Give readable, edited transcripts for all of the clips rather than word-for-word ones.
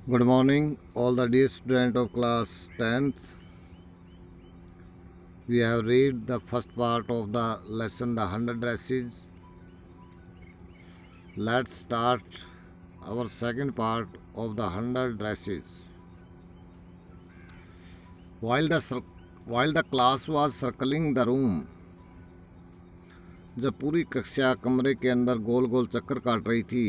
Good morning, all the dear students of class 10th. We have read the first part of the lesson, the 100 dresses. Let's start our second part of the 100 dresses. While the class was circling the room, जब पूरी कक्षा कमरे के अंदर गोल गोल चक्कर काट रही थी,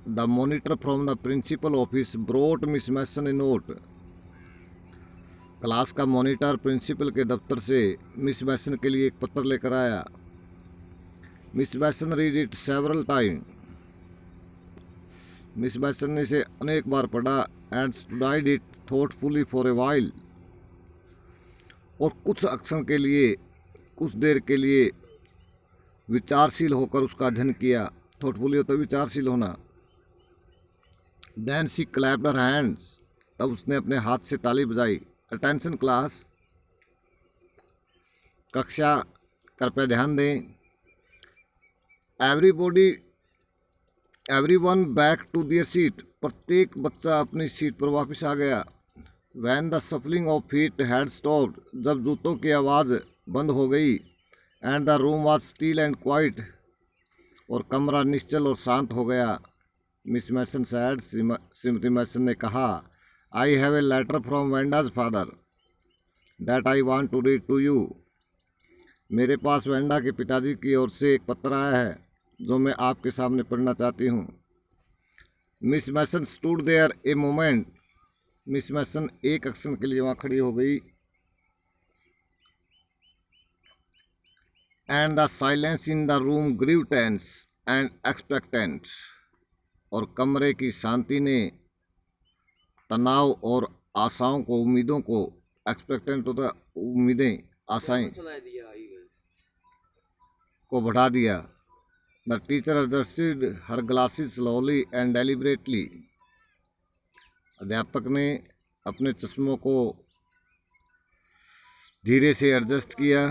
the monitor from the principal office brought Miss Mason a note. Class का मॉनिटर प्रिंसिपल के दफ्तर से मिस मैसन के लिए एक पत्र लेकर आया. Miss Mason read it several time. मिस मैसन ने इसे अनेक बार पढ़ा and studied it thoughtfully for a while. और कुछ देर के लिए विचारशील होकर उसका अध्ययन किया. थॉटफुली होता विचारशील होना. Then she clapped her hands. तब उसने अपने हाथ से ताली बजाई. अटेंशन क्लास, कक्षा कृपया ध्यान दें. Everyone back to their seat. प्रत्येक बच्चा अपनी सीट पर वापस आ गया. When the shuffling of feet had stopped. जब जूतों की आवाज़ बंद हो गई. And the room was still and quiet. और कमरा निश्चल और शांत हो गया. Miss Mason said. श्रीमती मैसन ने कहा, I have a letter from Wanda's father that I want to read to you. मेरे पास वेंडा के पिताजी की ओर से एक पत्र आया है जो मैं आपके सामने पढ़ना चाहती हूँ. Miss Mason stood there a moment. Miss Mason एक क्षण के लिए वहाँ खड़ी हो गई. And the silence in the room grew tense and expectant. और कमरे की शांति ने तनाव और आशाओं को, उम्मीदों को, एक्सपेक्टेंट होता उम्मीदें, आशाएं को बढ़ा दिया. The teacher adjusted her glasses slowly and deliberately. अध्यापक ने अपने चश्मों को धीरे से एडजस्ट किया,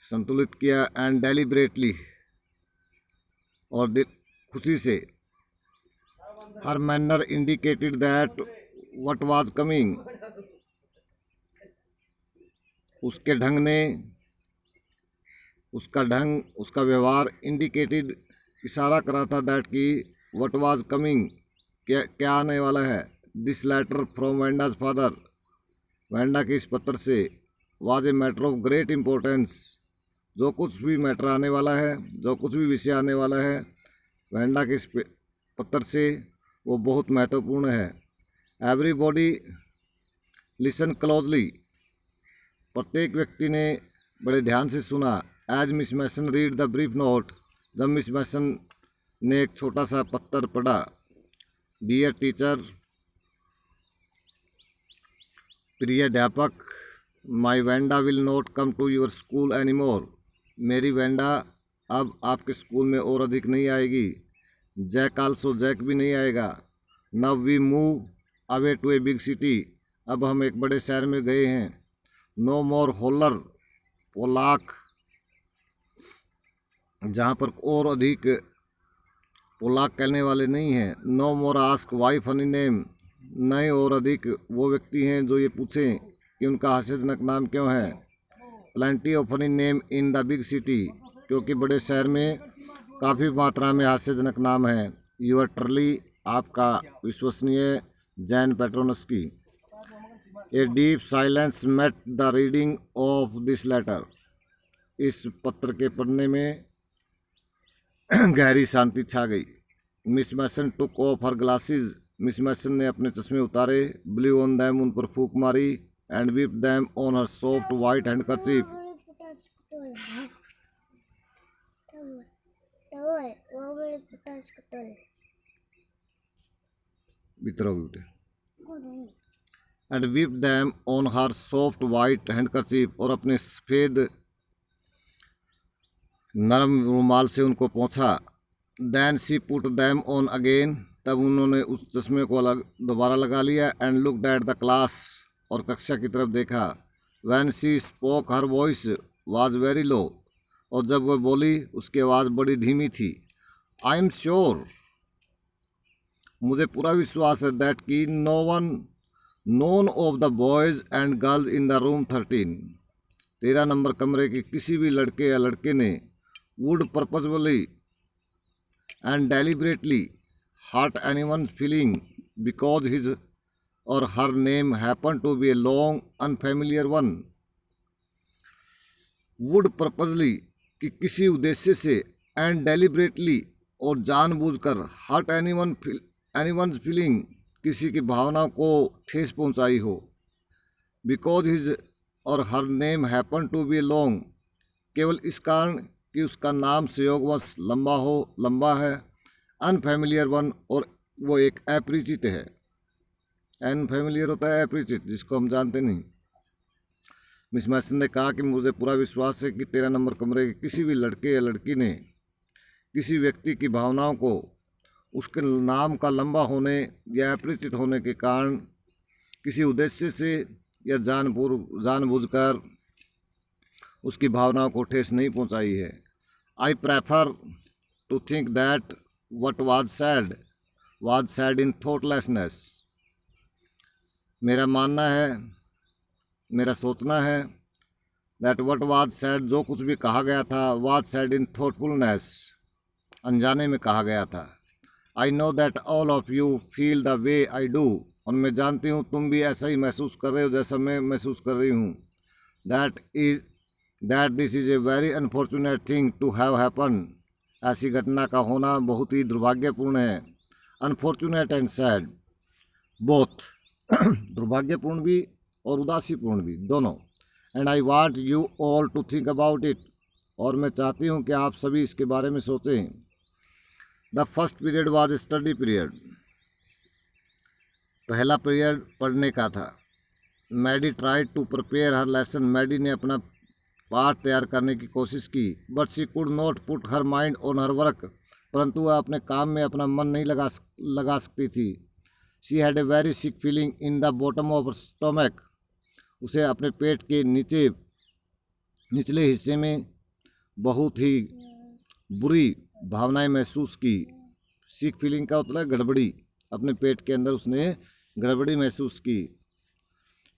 संतुलित किया. एंड डेलिबरेटली, और खुशी से. Her manner indicated that what was coming. उसके ढंग ने, उसका व्यवहार इंडिकेटेड इशारा करा था दैट की व्हाट वाज कमिंग, क्या आने वाला है. This letter from Wanda's father. Wanda के इस पत्र से. Was a matter of great importance. जो कुछ भी मैटर आने वाला है, जो कुछ भी विषय आने वाला है, वेंडा के इस पत्र से वो बहुत महत्वपूर्ण है. Everybody listen closely. प्रत्येक व्यक्ति ने बड़े ध्यान से सुना. As Miss Mason read the brief note. जब मिस मैसन ने एक छोटा सा पत्र पढ़ा. डियर टीचर, प्रिय अध्यापक, my Wanda will not come to your school any more. मेरी वेंडा अब आपके स्कूल में और अधिक नहीं आएगी. जैक आल्सो, जैक भी नहीं आएगा. Now we move away to a big city. अब हम एक बड़े शहर में गए हैं. No more holler Polack. जहाँ पर और अधिक पोलाक कहने वाले नहीं हैं. No more ask why funny name. नए और अधिक वो व्यक्ति हैं जो ये पूछें कि उनका हास्यजनक नाम क्यों है. Plenty of funny name in the big city. क्योंकि बड़े शहर में काफ़ी मात्रा में हास्यजनक नाम है. यूर ट्रली, आपका विश्वसनीय Jan Petronski. A deep silence met the reading of this letter. इस पत्र के पढ़ने में गहरी शांति छा गई. Miss Mason took off her glasses. Miss मैसन ने अपने चश्मे उतारे. ब्लू ऑन दैम, उन पर फूंक मारी. And whip them on her soft white handkerchief. And whip them on her soft white handkerchief. और अपने सफ़ेद नरम रुमाल से उनको पोंछा. Then she put them on again. तब उन्होंने उस चश्मे को दोबारा लगा लिया. And looked at the class. और कक्षा की तरफ देखा. When she spoke her voice was very low. और जब वह बोली उसकी आवाज़ बड़ी धीमी थी. आई एम श्योर, मुझे पूरा विश्वास है दैट कि no one none of the boys and girls in the room 13, 13 नंबर कमरे के किसी भी लड़के या लड़के ने would purposefully and deliberately hurt anyone's feeling because his or her name happened to be a long unfamiliar one. Would purposely कि किसी उद्देश्य से and deliberately और जानबूझकर hurt anyone's feeling किसी की भावनाओं को ठेस पहुंचाई हो, because his और her name happened to be long, केवल इस कारण कि उसका नाम संयोगवश लंबा है, अनफेमिलियर वन और वो एक अपरिचित है। अनफेमिलियर होता है अपरिचित, जिसको हम जानते नहीं। मिस मैसन ने कहा कि मुझे पूरा विश्वास है कि 13 नंबर कमरे के किसी भी लड़के या लड़की ने किसी व्यक्ति की भावनाओं को उसके नाम का लंबा होने या अपरिचित होने के कारण किसी उद्देश्य से या जानबूझकर उसकी भावनाओं को ठेस नहीं पहुंचाई है। I prefer to think that what was said in thoughtlessness. मेरा मानना है, मेरा सोचना है that what was said, जो कुछ भी कहा गया था, was said in thoughtfulness, अनजाने में कहा गया था। I know that all of you feel the way I do, और मैं जानती हूँ तुम भी ऐसा ही महसूस कर रहे हो जैसा मैं महसूस कर रही हूँ। That this is a very unfortunate thing to have happened. ऐसी घटना का होना बहुत ही दुर्भाग्यपूर्ण है। अनफॉर्चुनेट एंड सैड, बोथ दुर्भाग्यपूर्ण भी और उदासीपूर्ण भी, दोनों। And I want you all to think about it, और मैं चाहती हूँ कि आप सभी इसके बारे में सोचें। The first period was study period, पहला पीरियड पढ़ने का था। Maddie tried to prepare her lesson, Maddie ने अपना पाठ तैयार करने की कोशिश की। But she could not put her mind on her work, परंतु वह अपने काम में अपना मन नहीं लगा सकती थी। She had a very sick feeling in the bottom of stomach, उसे अपने पेट के निचले हिस्से में बहुत ही बुरी भावनाएं महसूस की। सिक फीलिंग का मतलब गड़बड़ी, अपने पेट के अंदर उसने गड़बड़ी महसूस की।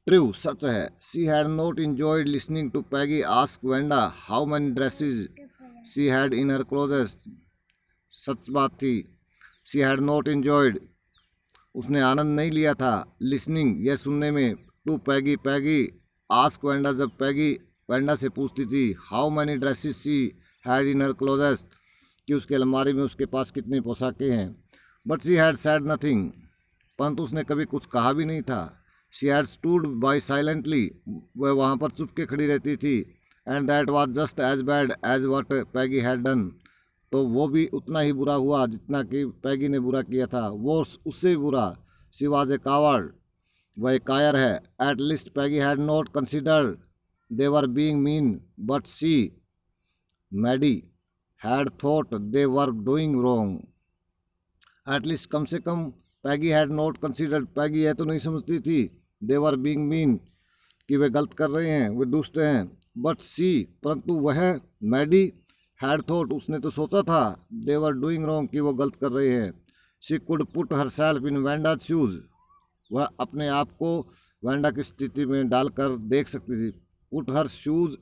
ट्रू, सच है। She had not enjoyed listening to Peggy ask Wanda how many dresses she had in her closet, सच बात थी। शी हैड नॉट इंजॉयड, उसने आनंद नहीं लिया था, लिसनिंग यह सुनने में, टू पैगी आस्क वेंडा, जब पैगी वेंडा से पूछती थी how many dresses she had in her closest, कि उसके अलमारी में उसके पास कितनी पोशाकें हैं। But she had said nothing, परंतु उसने कभी कुछ कहा भी नहीं था। She had stood by silently, वह वहाँ पर चुप के खड़ी रहती थी। And that was just as bad as what Peggy had done, तो वो भी उतना ही बुरा हुआ जितना कि पैगी ने बुरा किया था, वो उससे भी बुरा। शी वाज ए कावर्ड, वह एक कायर है। At least Peggy had not considered they were being mean, but she Maddie had thought they were doing wrong. At least कम से कम Peggy had not considered, Peggy यह तो नहीं समझती थी, दे वर बीइंग मीन, कि वे गलत कर रहे हैं, वे दुष्ट हैं। बट सी, परंतु वह मैडी हैड थॉट, उसने तो सोचा था, दे वर डूइंग रॉन्ग, कि वो गलत कर रहे हैं। She could put her self in Wanda's shoes, वह अपने आप को वेंडा की स्थिति में डालकर देख सकती थी। पुट हर शूज़,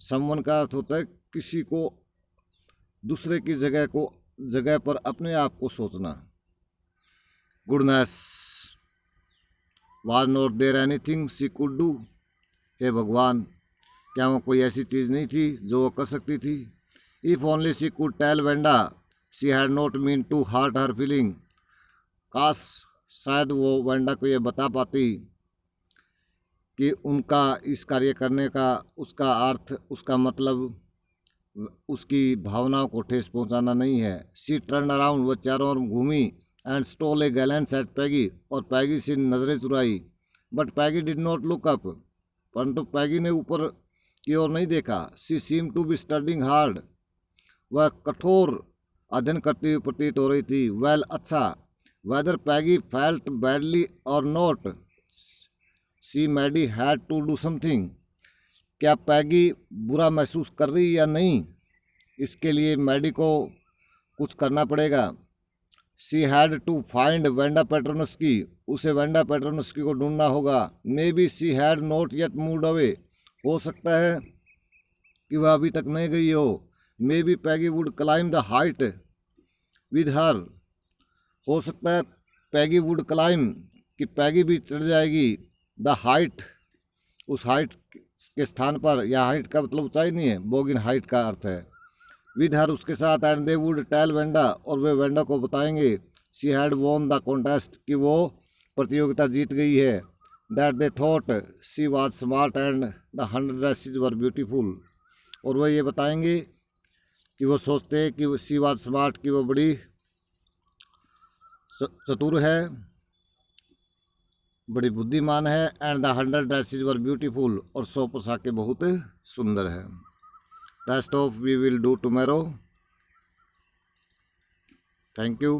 समवन का अर्थ होता है किसी को, दूसरे की जगह पर अपने आप को सोचना। Goodness, was not there anything she could do, हे भगवान, क्या वो कोई ऐसी चीज़ नहीं थी जो वो कर सकती थी। If only she could tell Wanda she had not meant to hurt her feeling, काश शायद वो वेंडा को ये बता पाती कि उनका इस कार्य करने का उसका अर्थ, उसका मतलब उसकी भावनाओं को ठेस पहुंचाना नहीं है। शी टर्न अराउंड, वह चारों ओर घूमी, and stole a glance at Peggy, और पैगी से नज़रें चुराई। But Peggy did not look up, परंतु पैगी ने ऊपर की ओर नहीं देखा। She seem to be studying hard, वह कठोर अध्ययन करती हुई प्रतीत हो रही थी। वेल, अच्छा। वेदर पैगी फेल्ट बैडली और नॉट, she Maddie had to do something, क्या पैगी बुरा महसूस कर रही या नहीं, इसके लिए मैडी को कुछ करना पड़ेगा। She had to find Wanda Petronski, उसे वेंडा पेट्रोनस्की को ढूंढना होगा। Maybe she had not yet moved away, हो सकता है कि वह अभी तक नहीं गई हो। May be Peggy would climb the height with her, हो सकता है पैगी वुड क्लाइम कि पैगी भी चढ़ जाएगी द हाइट, उस हाइट के स्थान पर। या हाइट का मतलब ऊंचाई नहीं है, बोगिन हाइट का अर्थ है। विद हर उसके साथ, and they would tell Wanda, और वे वेंडा को बताएंगे she had won the contest, कि वो प्रतियोगिता जीत गई है। That they thought she was smart and the 100 dresses were beautiful, और वह ये बताएंगे कि वो सोचते हैं कि शी वाज स्मार्ट, कि वो बड़ी चतुर है, बड़ी बुद्धिमान है। And the 100 dresses were beautiful, और 100 पोशाकें बहुत सुंदर है। Test of we will do tomorrow. Thank you.